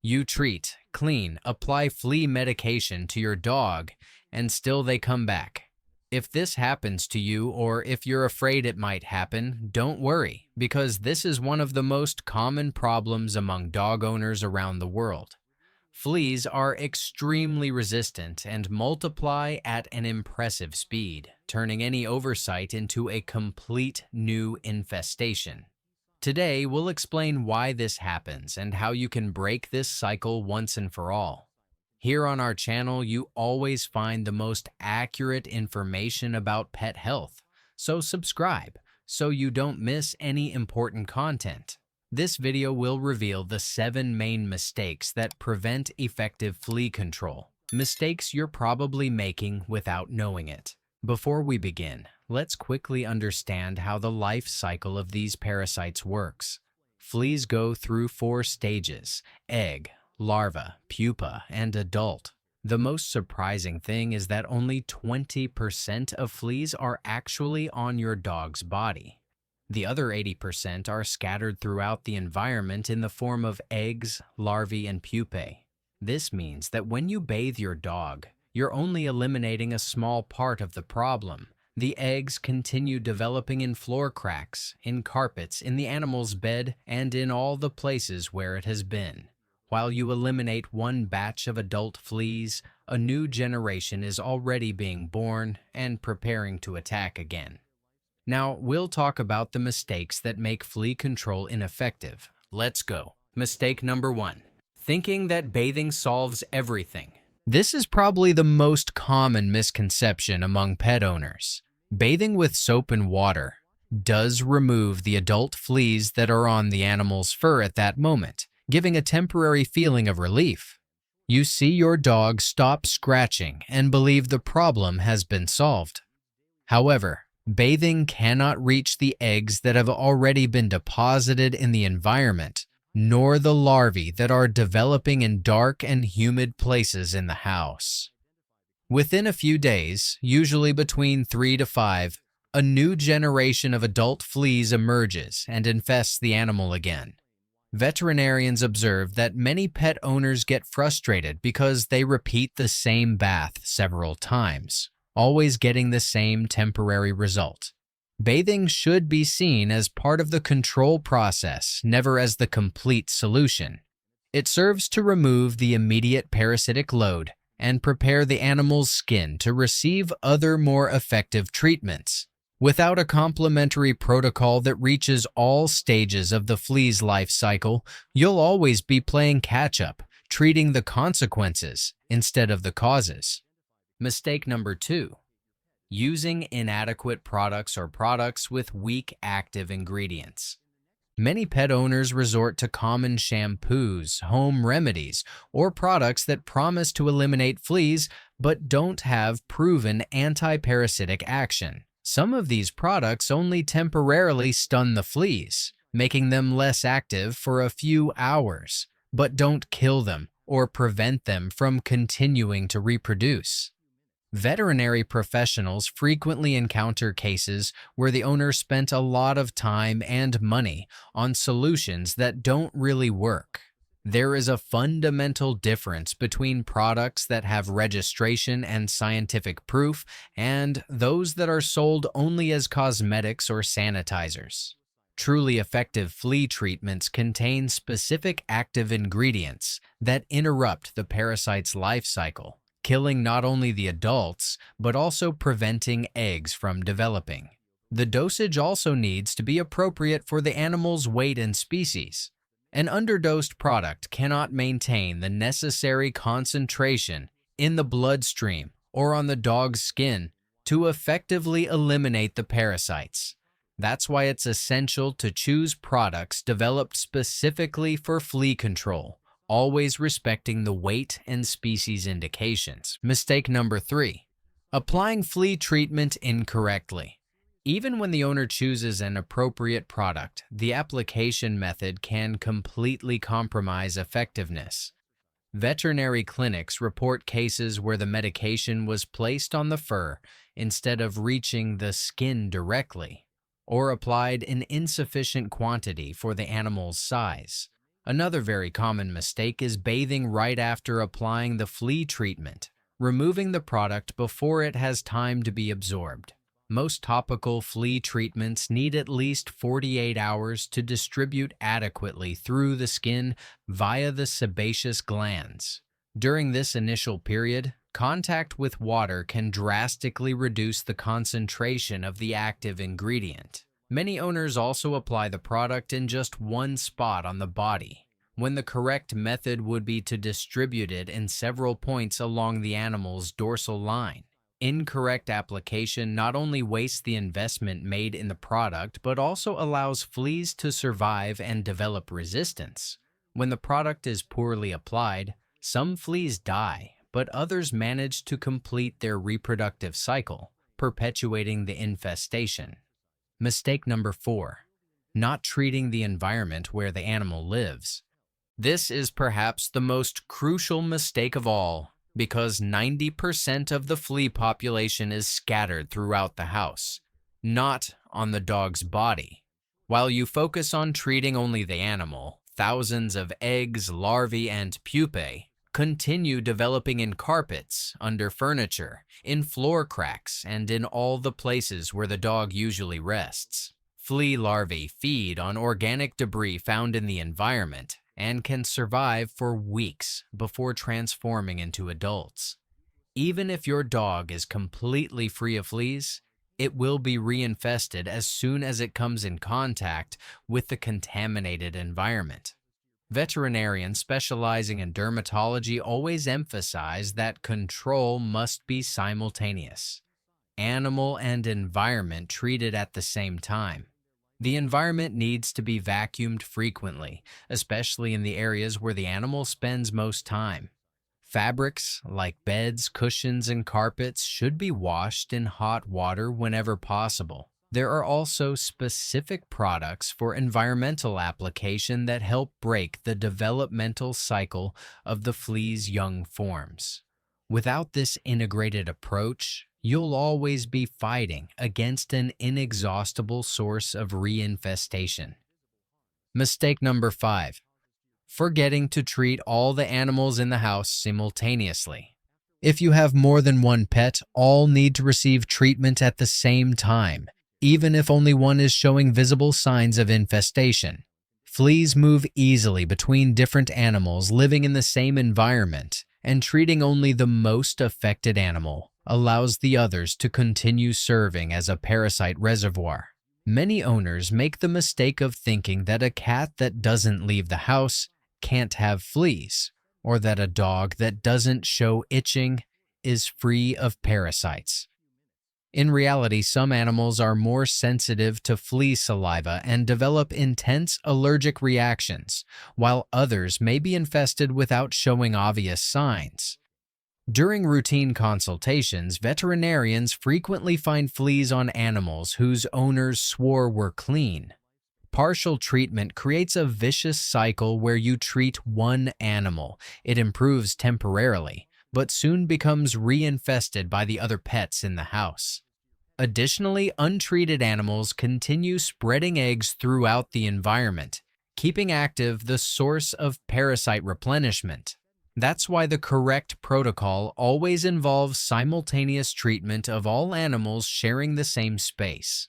You treat, clean, apply flea medication to your dog, and still they come back. If this happens to you, or if you're afraid it might happen, don't worry, because this is one of the most common problems among dog owners around the world. Fleas are extremely resistant and multiply at an impressive speed, turning any oversight into a complete new infestation. Today, we'll explain why this happens and how you can break this cycle once and for all. Here on our channel, you always find the most accurate information about pet health, so subscribe so you don't miss any important content. This video will reveal the 7 main mistakes that prevent effective flea control. Mistakes you're probably making without knowing it. Before we begin, let's quickly understand how the life cycle of these parasites works. Fleas go through 4 stages: egg, larva, pupa, and adult. The most surprising thing is that only 20% of fleas are actually on your dog's body. The other 80% are scattered throughout the environment in the form of eggs, larvae, and pupae. This means that when you bathe your dog, you're only eliminating a small part of the problem. The eggs continue developing in floor cracks, in carpets, in the animal's bed, and in all the places where it has been. While you eliminate one batch of adult fleas, a new generation is already being born and preparing to attack again. Now, we'll talk about the mistakes that make flea control ineffective. Let's go. Mistake number 1. Thinking that bathing solves everything. This is probably the most common misconception among pet owners. Bathing with soap and water does remove the adult fleas that are on the animal's fur at that moment, giving a temporary feeling of relief. You see your dog stop scratching and believe the problem has been solved. However, bathing cannot reach the eggs that have already been deposited in the environment, nor the larvae that are developing in dark and humid places in the house. Within a few days, usually between 3 to 5, a new generation of adult fleas emerges and infests the animal again. Veterinarians observe that many pet owners get frustrated because they repeat the same bath several times, always getting the same temporary result. Bathing should be seen as part of the control process, never as the complete solution. It serves to remove the immediate parasitic load and prepare the animal's skin to receive other more effective treatments. Without a complementary protocol that reaches all stages of the flea's life cycle, you'll always be playing catch-up, treating the consequences instead of the causes. Mistake number 2. Using inadequate products or products with weak active ingredients. Many pet owners resort to common shampoos, home remedies, or products that promise to eliminate fleas but don't have proven anti-parasitic action. Some of these products only temporarily stun the fleas, making them less active for a few hours, but don't kill them or prevent them from continuing to reproduce. Veterinary professionals frequently encounter cases where the owner spent a lot of time and money on solutions that don't really work. There is a fundamental difference between products that have registration and scientific proof and those that are sold only as cosmetics or sanitizers. Truly effective flea treatments contain specific active ingredients that interrupt the parasite's life cycle, killing not only the adults, but also preventing eggs from developing. The dosage also needs to be appropriate for the animal's weight and species. An underdosed product cannot maintain the necessary concentration in the bloodstream or on the dog's skin to effectively eliminate the parasites. That's why it's essential to choose products developed specifically for flea control, always respecting the weight and species indications. Mistake number 3. Applying flea treatment incorrectly. Even when the owner chooses an appropriate product, the application method can completely compromise effectiveness. Veterinary clinics report cases where the medication was placed on the fur instead of reaching the skin directly, or applied in insufficient quantity for the animal's size. Another very common mistake is bathing right after applying the flea treatment, removing the product before it has time to be absorbed. Most topical flea treatments need at least 48 hours to distribute adequately through the skin via the sebaceous glands. During this initial period, contact with water can drastically reduce the concentration of the active ingredient. Many owners also apply the product in just one spot on the body, when the correct method would be to distribute it in several points along the animal's dorsal line. Incorrect application not only wastes the investment made in the product, but also allows fleas to survive and develop resistance. When the product is poorly applied, some fleas die, but others manage to complete their reproductive cycle, perpetuating the infestation. Mistake number 4. Not treating the environment where the animal lives. This is perhaps the most crucial mistake of all, because 90% of the flea population is scattered throughout the house, not on the dog's body. While you focus on treating only the animal, thousands of eggs, larvae, and pupae continue developing in carpets, under furniture, in floor cracks, and in all the places where the dog usually rests. Flea larvae feed on organic debris found in the environment and can survive for weeks before transforming into adults. Even if your dog is completely free of fleas, it will be reinfested as soon as it comes in contact with the contaminated environment. Veterinarians specializing in dermatology always emphasize that control must be simultaneous. Animal and environment treated at the same time. The environment needs to be vacuumed frequently, especially in the areas where the animal spends most time. Fabrics like beds, cushions, and carpets should be washed in hot water whenever possible. There are also specific products for environmental application that help break the developmental cycle of the flea's young forms. Without this integrated approach, you'll always be fighting against an inexhaustible source of reinfestation. Mistake number 5. Forgetting to treat all the animals in the house simultaneously. If you have more than one pet, all need to receive treatment at the same time, even if only one is showing visible signs of infestation. Fleas move easily between different animals living in the same environment, and treating only the most affected animal allows the others to continue serving as a parasite reservoir. Many owners make the mistake of thinking that a cat that doesn't leave the house can't have fleas, or that a dog that doesn't show itching is free of parasites. In reality, some animals are more sensitive to flea saliva and develop intense allergic reactions, while others may be infested without showing obvious signs. During routine consultations, veterinarians frequently find fleas on animals whose owners swore were clean. Partial treatment creates a vicious cycle where you treat one animal. It improves temporarily, but soon becomes reinfested by the other pets in the house. Additionally, untreated animals continue spreading eggs throughout the environment, keeping active the source of parasite replenishment. That's why the correct protocol always involves simultaneous treatment of all animals sharing the same space.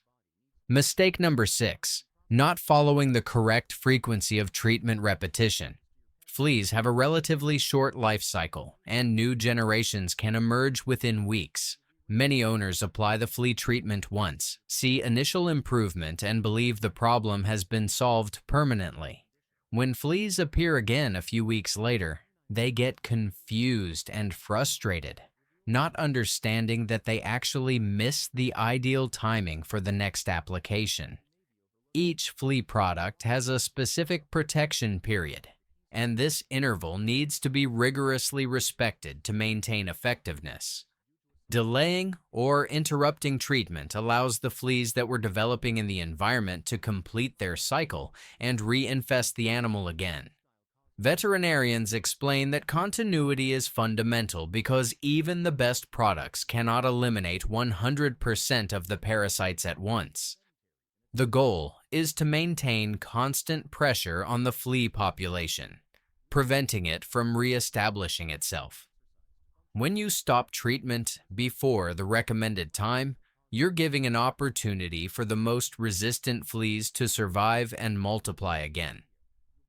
Mistake number 6. Not following the correct frequency of treatment repetition. Fleas have a relatively short life cycle, and new generations can emerge within weeks. Many owners apply the flea treatment once, see initial improvement, and believe the problem has been solved permanently. When fleas appear again a few weeks later, they get confused and frustrated, not understanding that they actually missed the ideal timing for the next application. Each flea product has a specific protection period, and this interval needs to be rigorously respected to maintain effectiveness. Delaying or interrupting treatment allows the fleas that were developing in the environment to complete their cycle and reinfest the animal again. Veterinarians explain that continuity is fundamental because even the best products cannot eliminate 100% of the parasites at once. The goal is to maintain constant pressure on the flea population, preventing it from reestablishing itself. When you stop treatment before the recommended time, you're giving an opportunity for the most resistant fleas to survive and multiply again.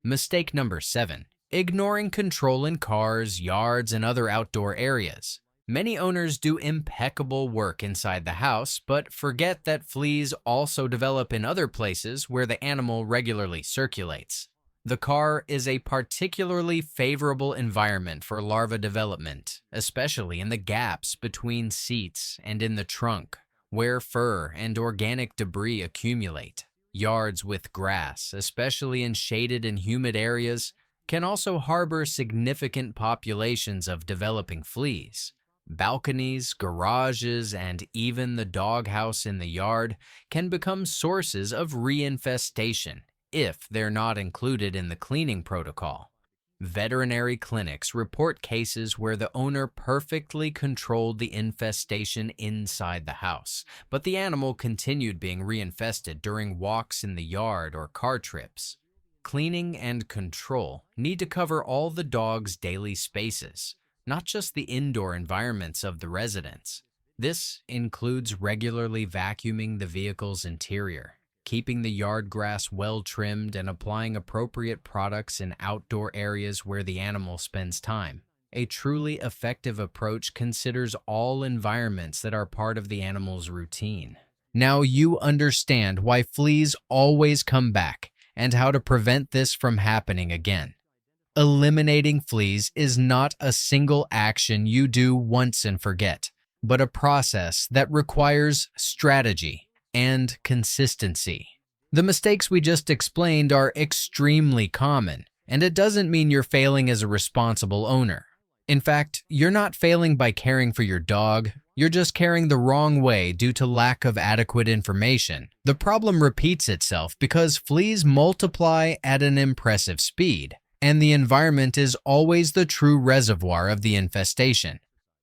Mistake number 7. Ignoring control in cars, yards, and other outdoor areas. Many owners do impeccable work inside the house, but forget that fleas also develop in other places where the animal regularly circulates. The car is a particularly favorable environment for larva development, especially in the gaps between seats and in the trunk, where fur and organic debris accumulate. Yards with grass, especially in shaded and humid areas, can also harbor significant populations of developing fleas. Balconies, garages, and even the doghouse in the yard can become sources of reinfestation if they're not included in the cleaning protocol. Veterinary clinics report cases where the owner perfectly controlled the infestation inside the house, but the animal continued being reinfested during walks in the yard or car trips. Cleaning and control need to cover all the dog's daily spaces, not just the indoor environments of the residence. This includes regularly vacuuming the vehicle's interior, keeping the yard grass well trimmed, and applying appropriate products in outdoor areas where the animal spends time. A truly effective approach considers all environments that are part of the animal's routine. Now you understand why fleas always come back and how to prevent this from happening again. Eliminating fleas is not a single action you do once and forget, but a process that requires strategy and consistency. The mistakes we just explained are extremely common, and it doesn't mean you're failing as a responsible owner. In fact, you're not failing by caring for your dog, you're just caring the wrong way due to lack of adequate information. The problem repeats itself because fleas multiply at an impressive speed, and the environment is always the true reservoir of the infestation.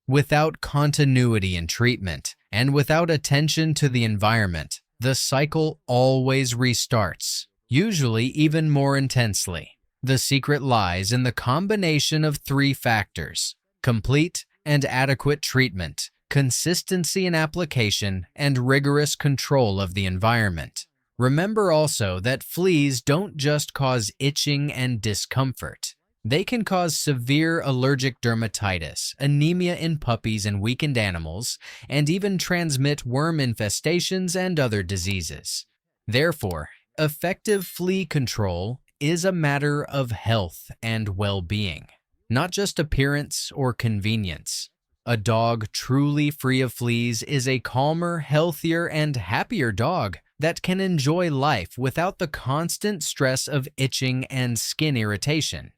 Without continuity in treatment, and without attention to the environment, the cycle always restarts, usually even more intensely. The secret lies in the combination of 3 factors: complete and adequate treatment, consistency in application, and rigorous control of the environment. Remember also that fleas don't just cause itching and discomfort. They can cause severe allergic dermatitis, anemia in puppies and weakened animals, and even transmit worm infestations and other diseases. Therefore, effective flea control is a matter of health and well-being, not just appearance or convenience. A dog truly free of fleas is a calmer, healthier, and happier dog that can enjoy life without the constant stress of itching and skin irritation.